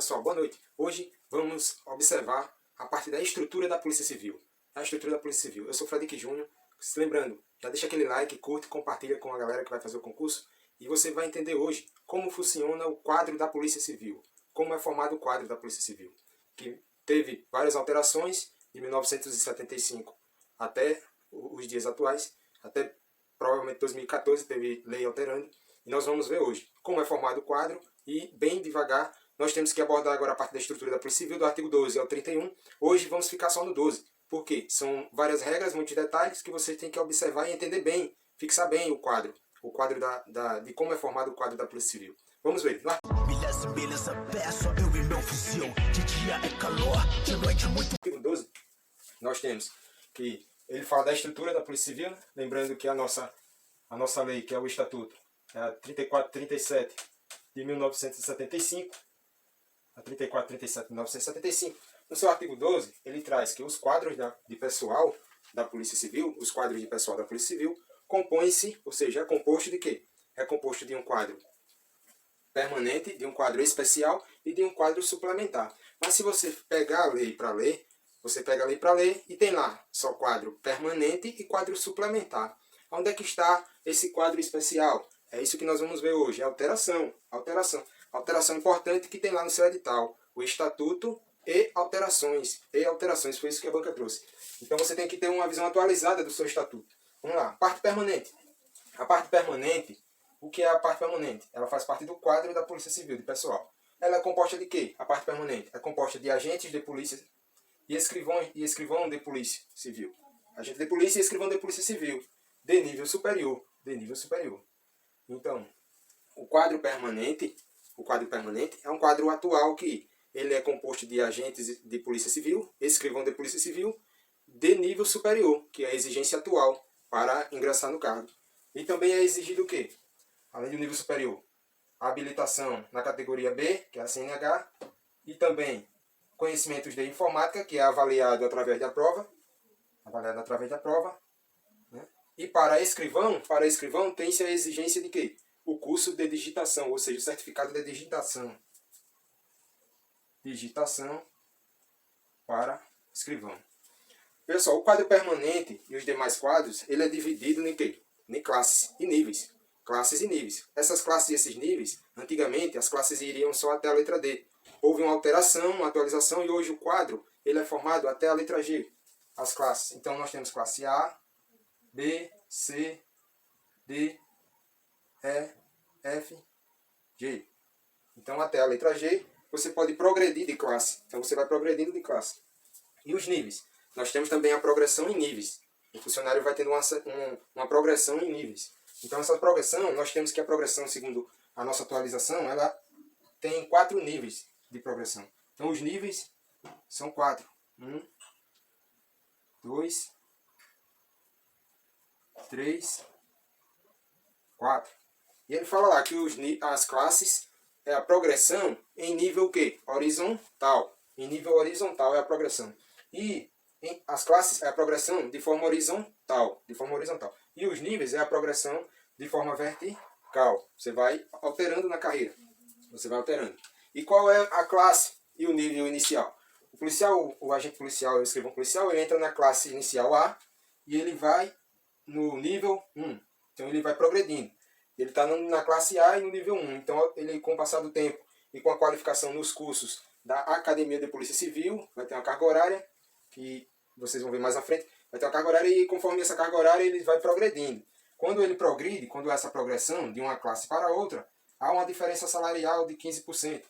Pessoal, boa noite. Hoje vamos observar a parte da estrutura da Polícia Civil. A estrutura da Polícia Civil. Eu sou Frederic Júnior. Lembrando, já deixa aquele like, curte, compartilha com a galera que vai fazer o concurso. E você vai entender hoje como funciona o quadro da Polícia Civil. Como é formado o quadro da Polícia Civil. Que teve várias alterações de 1975 até os dias atuais. Até provavelmente 2014 teve lei alterando. E nós vamos ver hoje como é formado o quadro e, bem devagar, nós temos que abordar agora a parte da estrutura da Polícia Civil, do artigo 12 ao 31. Hoje vamos ficar só no 12. Por quê? São várias regras, muitos detalhes que você tem que observar e entender bem, fixar bem o quadro de como é formado o quadro da Polícia Civil. Vamos ver. No artigo 12, nós temos que ele fala da estrutura da Polícia Civil, lembrando que a nossa lei, que é o Estatuto, é a 3437 de 1975, a 3437 de 1975. No seu artigo 12, ele traz que os quadros de pessoal da Polícia Civil, os quadros de pessoal da Polícia Civil, compõem-se, ou seja, é composto de quê? É composto de um quadro permanente, de um quadro especial e de um quadro suplementar. Mas se você pegar a lei para ler, você pega a lei para ler e tem lá só quadro permanente e quadro suplementar. Onde é que está esse quadro especial? É isso que nós vamos ver hoje, é alteração. Alteração importante que tem lá no seu edital, o Estatuto e alterações. Foi isso que a banca trouxe. Então você tem que ter uma visão atualizada do seu Estatuto. Vamos lá, parte permanente. A parte permanente, o que é a parte permanente? Ela faz parte do quadro da Polícia Civil, de pessoal. Ela é composta de quê? A parte permanente é composta de agentes de polícia e escrivão de polícia civil. Agente de polícia e escrivão de polícia civil, de nível superior. Então, o quadro permanente é um quadro atual que ele é composto de agentes de polícia civil, escrivão de polícia civil, de nível superior, que é a exigência atual para ingressar no cargo. E também é exigido o quê? Além do nível superior, a habilitação na categoria B, que é a CNH, e também conhecimentos de informática, que é avaliado através da prova, né? E para escrivão tem-se a exigência de quê? O curso de digitação, ou seja, o certificado de digitação. Digitação para escrivão. Pessoal, o quadro permanente e os demais quadros, ele é dividido em quê? Em classes e níveis. Classes e níveis. Essas classes e esses níveis, antigamente, as classes iriam só até a letra D. Houve uma alteração, uma atualização, e hoje o quadro ele é formado até a letra G. As classes. Então, nós temos classe A, B, C, D, E, F, G. Então, até a letra G, você pode progredir de classe. Então, você vai progredindo de classe. E os níveis? Nós temos também a progressão em níveis. O funcionário vai tendo uma progressão em níveis. Então, essa progressão, nós temos que a progressão, segundo a nossa atualização, ela tem 4 níveis de progressão. Então, os níveis são 4. 1, 2, 3, 4. E ele fala lá que as classes é a progressão em nível o quê? Horizontal. Em nível horizontal é a progressão. E as classes é a progressão de forma horizontal. E os níveis é a progressão de forma vertical. Você vai alterando na carreira. E qual é a classe e o nível inicial? O policial, o agente policial, o escrivão policial, ele entra na classe inicial A e ele vai no nível 1. Então ele vai progredindo. Ele está na classe A e no nível 1. Então ele, com o passar do tempo e com a qualificação nos cursos da Academia de Polícia Civil, vai ter uma carga horária, que vocês vão ver mais à frente, vai ter uma carga horária e conforme essa carga horária ele vai progredindo. Quando ele progride, quando há essa progressão de uma classe para outra, há uma diferença salarial de 15%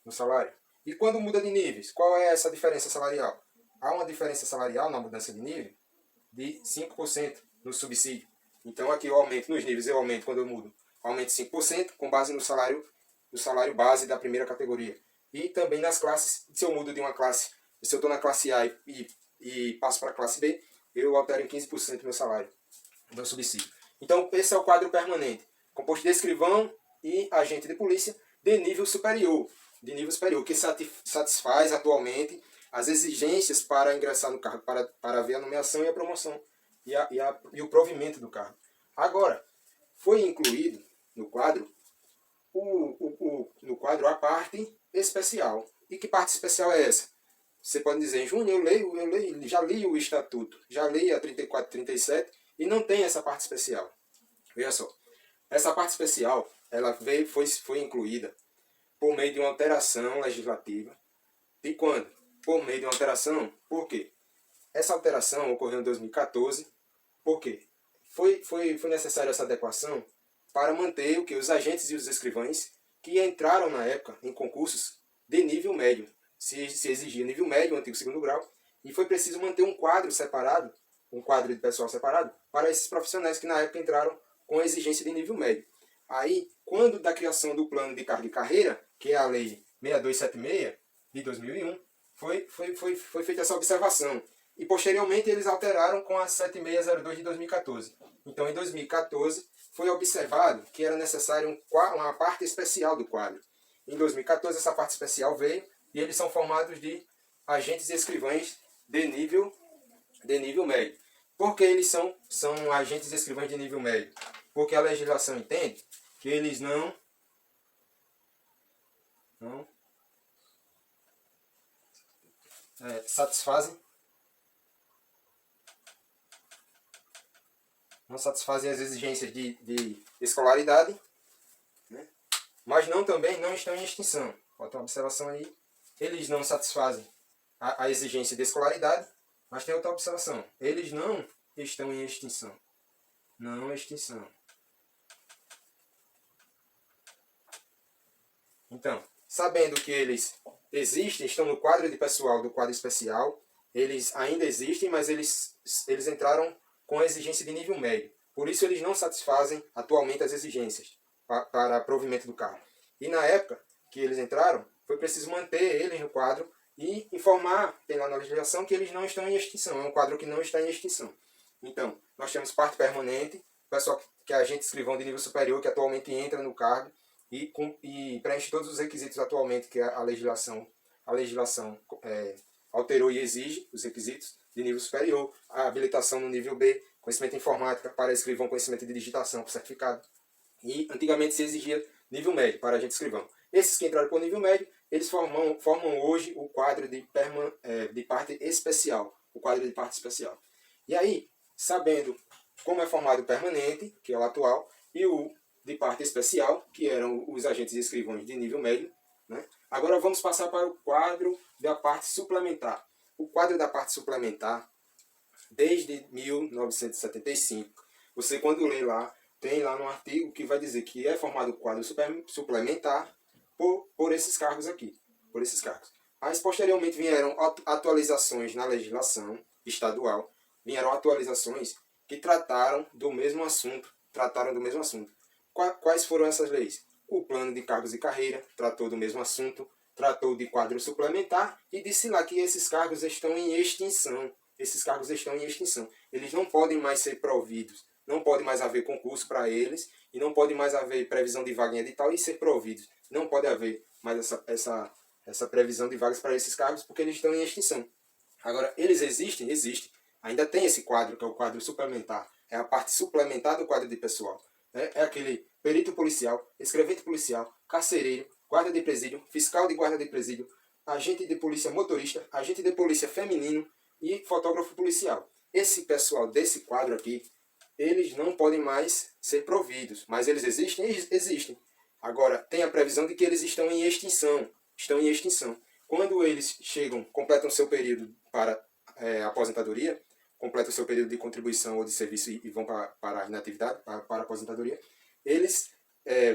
no salário. E quando muda de níveis, qual é essa diferença salarial? Há uma diferença salarial na mudança de nível de 5% no subsídio. Então aqui eu aumento nos níveis, eu aumento quando eu mudo. Aumento 5% com base no salário base da primeira categoria. E também nas classes, se eu mudo de uma classe, se eu estou na classe A e passo para a classe B, eu altero em 15% meu salário, meu subsídio. Então esse é o quadro permanente, composto de escrivão e agente de polícia de nível superior, que satisfaz atualmente as exigências para ingressar no cargo, para ver a nomeação e a promoção e o provimento do cargo. Agora, foi incluído no quadro a parte especial. E que parte especial é essa? Você pode dizer, Júnior, já li o Estatuto, já li a 34 e 37 e não tem essa parte especial. Veja só, essa parte especial ela foi incluída por meio de uma alteração legislativa. De quando? Por meio de uma alteração. Por quê? Essa alteração ocorreu em 2014. Por quê? Foi necessária essa adequação para manter os agentes e os escrivães que entraram na época em concursos de nível médio. Se exigia nível médio, o antigo segundo grau, e foi preciso manter um quadro separado, um quadro de pessoal separado, para esses profissionais que na época entraram com a exigência de nível médio. Aí, quando da criação do plano de carga e carreira, que é a lei 6276 de 2001, foi feita essa observação. E posteriormente eles alteraram com a 7602 de 2014. Então, em 2014, foi observado que era necessário uma parte especial do quadro. Em 2014, essa parte especial veio e eles são formados de agentes e escrivães de nível médio. Por que eles são agentes e escrivães de nível médio? Porque a legislação entende que eles não satisfazem as exigências de escolaridade, né? Mas também não estão em extinção. Bota uma observação aí. Eles não satisfazem a exigência de escolaridade, mas tem outra observação. Eles não estão em extinção. Não extinção. Então, sabendo que eles existem, estão no quadro de pessoal do quadro especial, eles ainda existem, mas eles entraram com a exigência de nível médio. Por isso eles não satisfazem atualmente as exigências para provimento do cargo. E na época que eles entraram, foi preciso manter eles no quadro e informar, tem lá na legislação, que eles não estão em extinção. É um quadro que não está em extinção. Então, nós temos parte permanente, pessoal que é agente escrivão de nível superior, que atualmente entra no cargo e preenche todos os requisitos atualmente que a legislação alterou e exige, os requisitos de nível superior, a habilitação no nível B, conhecimento de informática para escrivão, conhecimento de digitação por certificado. E antigamente se exigia nível médio para agente escrivão. Esses que entraram por nível médio, eles formam hoje o quadro de parte especial. O quadro de parte especial. E aí, sabendo como é formado o permanente, que é o atual, e o de parte especial, que eram os agentes e escrivães de nível médio, né? Agora vamos passar para o quadro da parte suplementar. O quadro da parte suplementar, desde 1975, você quando lê lá, tem lá no artigo que vai dizer que é formado o quadro suplementar por esses cargos aqui. Por esses cargos. Mas posteriormente vieram atualizações na legislação estadual, vieram atualizações que trataram do mesmo assunto. Quais foram essas leis? O plano de cargos e carreira tratou do mesmo assunto, tratou de quadro suplementar e disse lá que esses cargos estão em extinção. Eles não podem mais ser providos. Não pode mais haver concurso para eles e não pode mais haver previsão de vaga em edital e ser providos. Não pode haver mais essa previsão de vagas para esses cargos porque eles estão em extinção. Agora, eles existem? Existem. Ainda tem esse quadro, que é o quadro suplementar. É a parte suplementar do quadro de pessoal. É aquele perito policial, escrevente policial, carcereiro, guarda de presídio, fiscal de guarda de presídio, agente de polícia motorista, agente de polícia feminino e fotógrafo policial. Esse pessoal desse quadro aqui, eles não podem mais ser providos. Mas eles existem? Existem. Agora, tem a previsão de que eles estão em extinção. Quando eles completam seu período para aposentadoria, completam seu período de contribuição ou de serviço e vão para a inatividade, para a aposentadoria, eles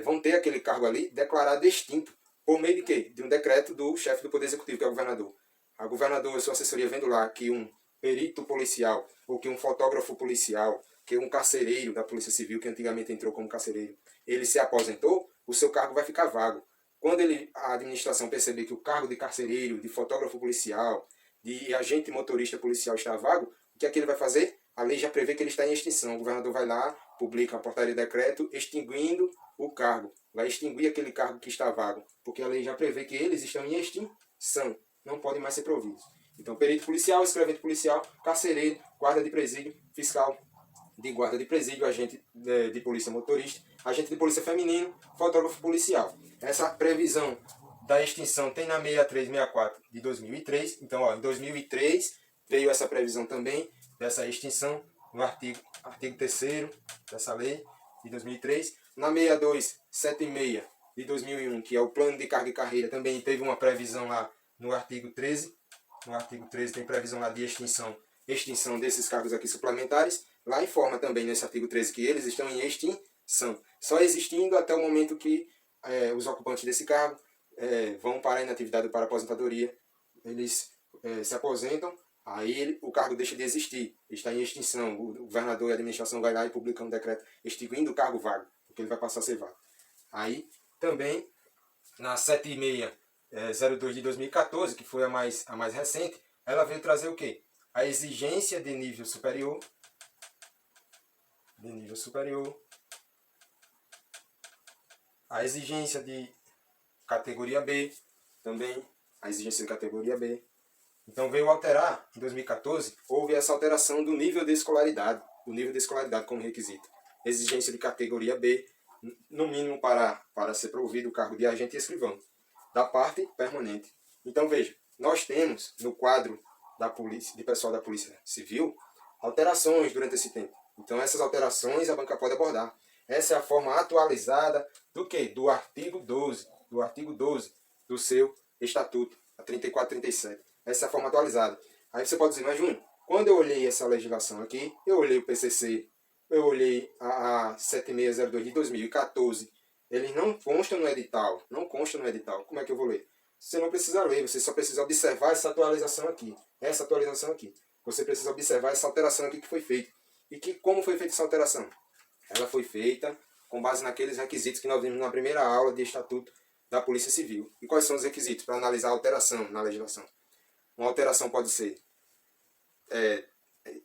vão ter aquele cargo ali declarado extinto. Por meio de quê? De um decreto do chefe do Poder Executivo, que é o governador. A governador e sua assessoria vendo lá que um perito policial, ou que um fotógrafo policial, que um carcereiro da Polícia Civil, que antigamente entrou como carcereiro, ele se aposentou, o seu cargo vai ficar vago. Quando a administração perceber que o cargo de carcereiro, de fotógrafo policial, de agente motorista policial está vago, o que é que ele vai fazer? A lei já prevê que ele está em extinção. O governador vai lá, publica uma portaria de decreto extinguindo o cargo. Vai extinguir aquele cargo que está vago, porque a lei já prevê que eles estão em extinção. Não podem mais ser providos. Então, perito policial, escrevente policial, carcereiro, guarda de presídio, fiscal de guarda de presídio, agente de polícia motorista, agente de polícia feminino, fotógrafo policial. Essa previsão da extinção tem na 63, 64 de 2003. Então, ó, em 2003 veio essa previsão também dessa extinção no artigo 3º dessa lei de 2003. Na 62, 76 de 2001, que é o plano de carga e carreira, também teve uma previsão lá no artigo 13. No artigo 13 tem previsão lá de extinção desses cargos aqui suplementares. Lá informa também nesse artigo 13 que eles estão em extinção, só existindo até o momento que os ocupantes desse cargo vão para a inatividade ou para a aposentadoria. Eles se aposentam, aí o cargo deixa de existir, está em extinção. O governador e a administração vai lá e publica um decreto extinguindo o cargo vago, porque ele vai passar a ser vago. Aí também na 7602 de 2014, que foi a mais recente, ela veio trazer o quê? A exigência de nível superior, a exigência de categoria B, também a exigência de categoria B. Então veio alterar, em 2014, houve essa alteração do nível de escolaridade, como requisito. Exigência de categoria B, no mínimo para ser provido o cargo de agente e escrivão, da parte permanente. Então veja, nós temos no quadro da polícia, de pessoal da Polícia Civil, alterações durante esse tempo. Então essas alterações a banca pode abordar. Essa é a forma atualizada do quê? Do artigo 12, do seu estatuto, a 34 e 37. Essa é a forma atualizada. Aí você pode dizer, mas Júnior, quando eu olhei essa legislação aqui, eu olhei o PCC, eu olhei a 7602 de 2014, eles não constam no edital, como é que eu vou ler? Você não precisa ler, você só precisa observar essa atualização aqui, Você precisa observar essa alteração aqui que foi feita. E como foi feita essa alteração? Ela foi feita com base naqueles requisitos que nós vimos na primeira aula de Estatuto da Polícia Civil. E quais são os requisitos para analisar a alteração na legislação? Uma alteração pode ser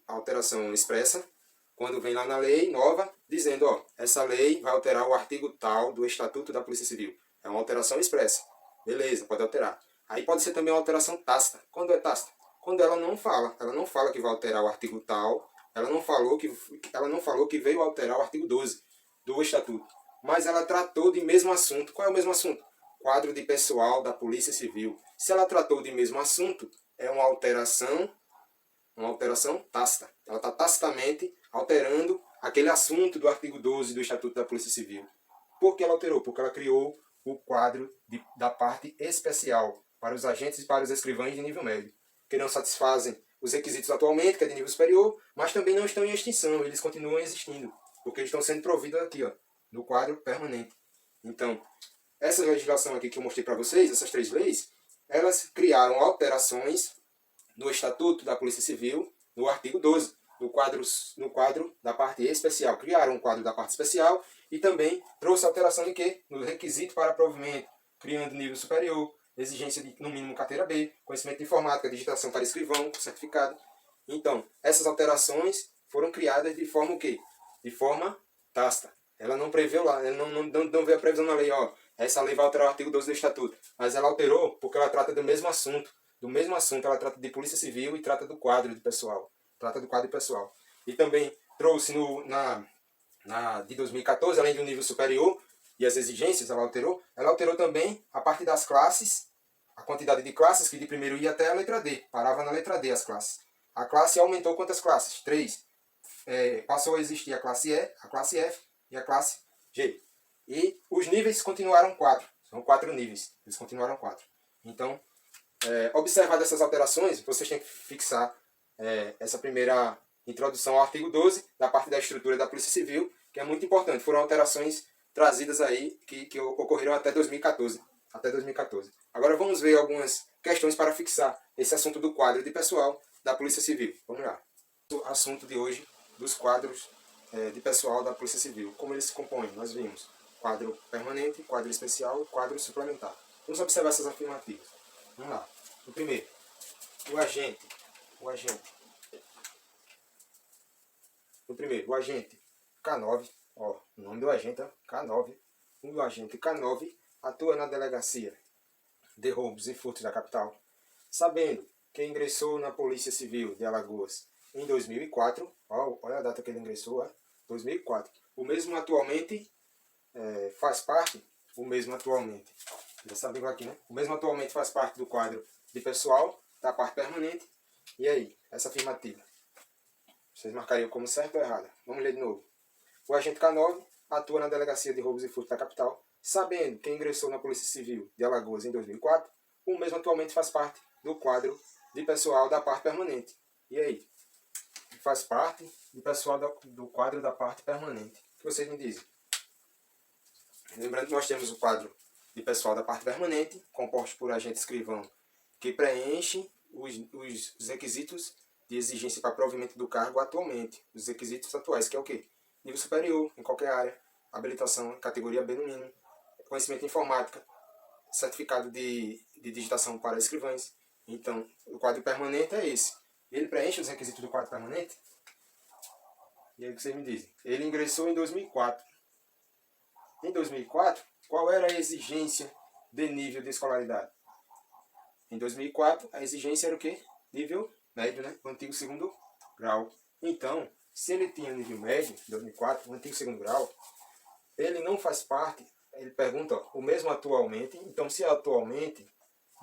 alteração expressa, quando vem lá na lei nova, dizendo, ó, essa lei vai alterar o artigo tal do Estatuto da Polícia Civil. É uma alteração expressa. Beleza, pode alterar. Aí pode ser também uma alteração tácita. Quando é tácita? Quando ela não fala que vai alterar o artigo tal, ela não falou que veio alterar o artigo 12 do Estatuto. Mas ela tratou de mesmo assunto. Qual é o mesmo assunto? Quadro de pessoal da Polícia Civil. Se ela tratou de mesmo assunto, é uma alteração tácita. Ela está tacitamente alterando aquele assunto do artigo 12 do Estatuto da Polícia Civil. Por que ela alterou? Porque ela criou o quadro da parte especial para os agentes e para os escrivães de nível médio, que não satisfazem os requisitos atualmente, que é de nível superior, mas também não estão em extinção, eles continuam existindo, porque eles estão sendo providos aqui, ó, no quadro permanente. Então, essa legislação aqui que eu mostrei para vocês, essas 3 leis, elas criaram alterações no Estatuto da Polícia Civil, no artigo 12, no quadro da parte especial. Criaram um quadro da parte especial e também trouxe alteração de quê? No requisito para provimento, criando nível superior, exigência de, no mínimo, carteira B, conhecimento de informática, digitação para escrivão, certificado. Então, essas alterações foram criadas de forma o quê? De forma tácita. Ela não preveu lá, ela não veio a previsão na lei, ó, essa lei vai alterar o artigo 12 do Estatuto. Mas ela alterou porque ela trata do mesmo assunto. Ela trata de Polícia Civil e trata do quadro de pessoal. E também trouxe de 2014, além do nível superior e as exigências, ela alterou também a parte das classes, a quantidade de classes, que de primeiro ia até a letra D, parava na letra D as classes. A classe aumentou quantas classes? 3. Passou a existir a classe E, a classe F e a classe G. E os níveis continuaram 4. São 4 níveis. Eles continuaram 4. Então, observar dessas alterações, vocês têm que fixar essa primeira introdução ao artigo 12, da parte da estrutura da Polícia Civil, que é muito importante. Foram alterações trazidas aí que ocorreram até 2014. Agora vamos ver algumas questões para fixar esse assunto do quadro de pessoal da Polícia Civil. Vamos lá. O assunto de hoje dos quadros de pessoal da Polícia Civil. Como eles se compõem? Nós vimos quadro permanente, quadro especial e quadro suplementar. Vamos observar essas afirmativas. Vamos lá. O primeiro, o agente. O agente K9, ó, o nome do agente é K9. O agente K9 atua na delegacia de roubos e furtos da capital, sabendo que ingressou na Polícia Civil de Alagoas em 2004. Ó, olha a data que ele ingressou, 2004. O mesmo atualmente faz parte, Essa vírgula aqui, né? O mesmo atualmente faz parte do quadro de pessoal da parte permanente. E aí, essa afirmativa? Vocês marcariam como certa ou errada? Vamos ler de novo. O agente K9 atua na Delegacia de Roubos e Furtos da capital, sabendo que ingressou na Polícia Civil de Alagoas em 2004, o mesmo atualmente faz parte do quadro de pessoal da parte permanente. E aí? Faz parte do pessoal do quadro da parte permanente. O que vocês me dizem? Lembrando que nós temos o quadro de pessoal da parte permanente, composto por agente escrivão, que preenche os requisitos de exigência para provimento do cargo atualmente. Os requisitos atuais, que é o quê? Nível superior, em qualquer área, habilitação, categoria B no mínimo, conhecimento de informática, certificado de digitação para escrivães. Então, o quadro permanente é esse. Ele preenche os requisitos do quadro permanente? E aí o que vocês me dizem? Ele ingressou em 2004. Em 2004, qual era a exigência de nível de escolaridade? Em 2004, a exigência era o quê? Nível médio, né? O antigo segundo grau. Então, se ele tinha nível médio, em 2004, o antigo segundo grau, ele não faz parte, ele pergunta, ó, o mesmo atualmente. Então, se atualmente,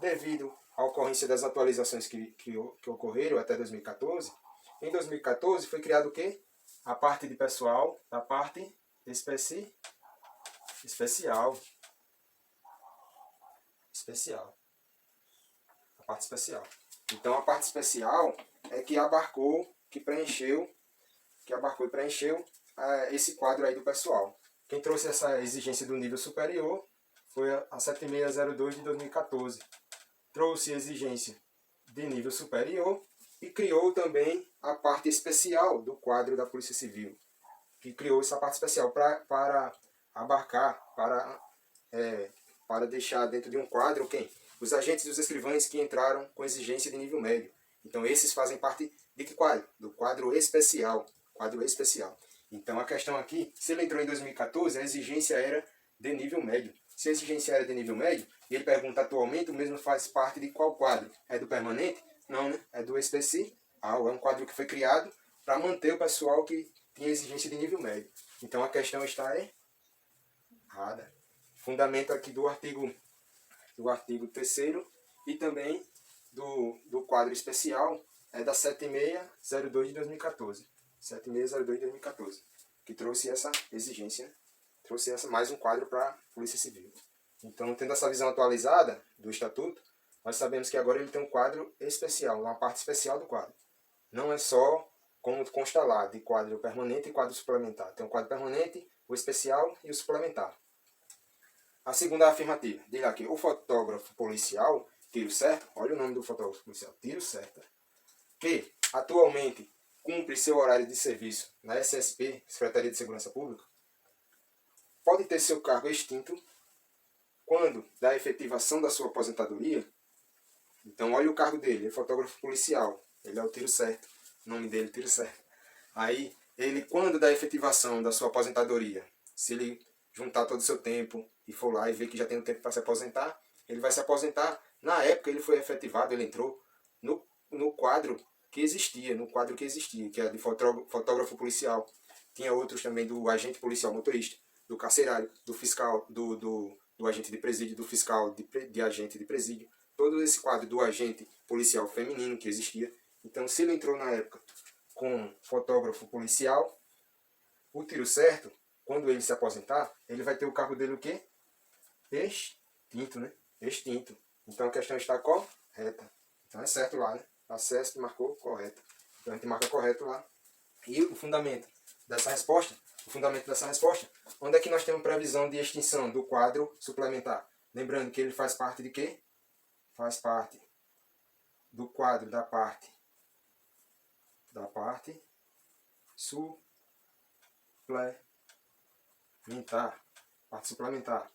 devido à ocorrência das atualizações que ocorreram até 2014, em 2014 foi criado o quê? A parte de pessoal da parte especial. A parte especial. Então, a parte especial é que abarcou, que preencheu esse quadro aí do pessoal. Quem trouxe essa exigência do nível superior foi a 7602 de 2014. Trouxe exigência de nível superior e criou também a parte especial do quadro da Polícia Civil, que criou essa parte especial para abarcar, para deixar dentro de um quadro quem? Os agentes e os escrivães que entraram com exigência de nível médio. Então esses fazem parte de que quadro? Do quadro especial. Quadro especial. Então a questão aqui, se ele entrou em 2014, a exigência era de nível médio. Se a exigência era de nível médio, e ele pergunta atualmente, o mesmo faz parte de qual quadro? É do permanente? Não, né? É do especial. É um quadro que foi criado para manter o pessoal que tinha exigência de nível médio. Então a questão está errada. Fundamento aqui do artigo 3º e também do quadro especial é da 7602 de 2014. 7602 de 2014, que trouxe essa exigência, trouxe mais um quadro para a Polícia Civil. Então, tendo essa visão atualizada do Estatuto, nós sabemos que agora ele tem um quadro especial, uma parte especial do quadro. Não é só como consta lá, de quadro permanente e quadro suplementar. Tem o quadro permanente, o especial e o suplementar. A segunda afirmativa, diz aqui, o fotógrafo policial, tiro certo, olha o nome do fotógrafo policial, tiro certo, que atualmente cumpre seu horário de serviço na SSP, Secretaria de Segurança Pública, pode ter seu cargo extinto quando da efetivação da sua aposentadoria. Então olha o cargo dele, é fotógrafo policial, ele é o tiro certo, o nome dele tiro certo. Aí, ele quando da efetivação da sua aposentadoria, se ele juntar todo o seu tempo e for lá e ver que já tem um tempo para se aposentar, ele vai se aposentar. Na época ele foi efetivado, ele entrou no quadro que existia, que é de fotógrafo policial. Tinha outros também do agente policial motorista, do carcerário, do fiscal, do agente de presídio, do fiscal de agente de presídio. Todo esse quadro do agente policial feminino que existia. Então, se ele entrou na época com fotógrafo policial, o tiro certo, quando ele se aposentar, ele vai ter o cargo dele o quê? Extinto, né? Extinto. Então a questão está correta. Então é certo lá, né? A CESP marcou correto. Então a gente marca correto lá. E o fundamento dessa resposta? Onde é que nós temos previsão de extinção do quadro suplementar? Lembrando que ele faz parte de quê? Faz parte do quadro da parte suplementar.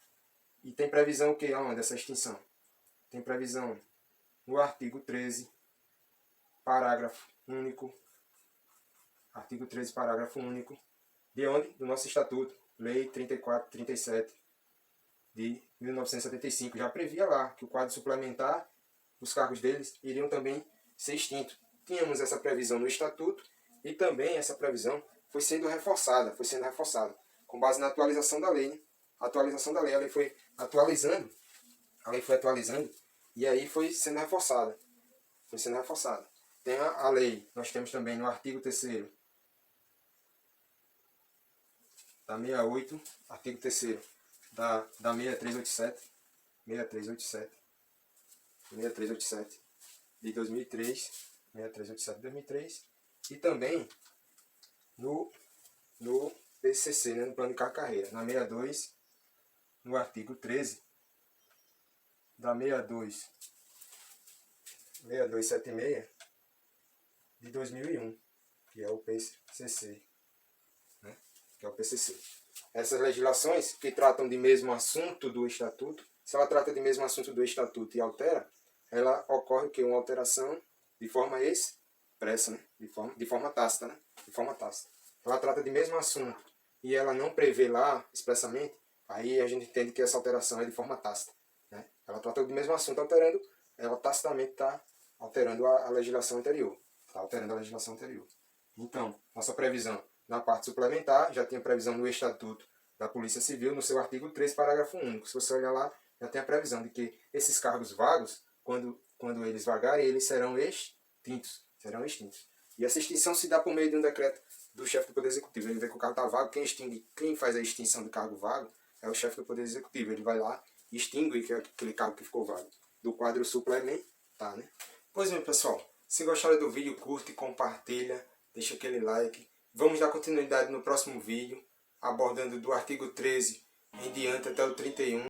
E tem previsão o que? Aonde essa extinção? Tem previsão no artigo 13, parágrafo único. Artigo 13, parágrafo único. De onde? Do nosso Estatuto. Lei 3437 de 1975. Já previa lá que o quadro suplementar, os cargos deles iriam também ser extintos. Tínhamos essa previsão no Estatuto e também essa previsão foi sendo reforçada, com base na atualização da lei. Né? A atualização da lei, a lei foi atualizando A lei foi atualizando e aí foi sendo reforçada. Foi sendo reforçada. Tem a lei, nós temos também no artigo 3º da 68, artigo 3º da 6387, 6387, 6387 de 2003, 6387 de 2003, e também no PCC, né, no Plano de Carreira, na 62, no artigo 13 da 6276 de 2001, que é o PCC, né, que é o PCC. Essas legislações que tratam de mesmo assunto do Estatuto, se ela trata de mesmo assunto do Estatuto e altera, ela ocorre que uma alteração de forma expressa, né, de forma tácita, né, de forma tácita. Ela trata de mesmo assunto e ela não prevê lá expressamente, aí a gente entende que essa alteração é de forma tácita, né? Ela trata do mesmo assunto alterando, ela tacitamente está alterando a legislação anterior. Está alterando a legislação anterior. Então, nossa previsão na parte suplementar, já tinha previsão no Estatuto da Polícia Civil, no seu artigo 3, parágrafo único. Se você olhar lá, já tem a previsão de que esses cargos vagos, quando eles vagarem, eles serão extintos. Serão extintos. E essa extinção se dá por meio de um decreto do chefe do Poder Executivo. Ele vê que o cargo está vago, quem faz a extinção do cargo vago é o chefe do Poder Executivo. Ele vai lá e extingue aquele cargo que ficou vago. Do quadro suplementar, né? Pois bem, pessoal, se gostaram do vídeo, curte, compartilha, deixa aquele like. Vamos dar continuidade no próximo vídeo, abordando do artigo 13 em diante até o 31.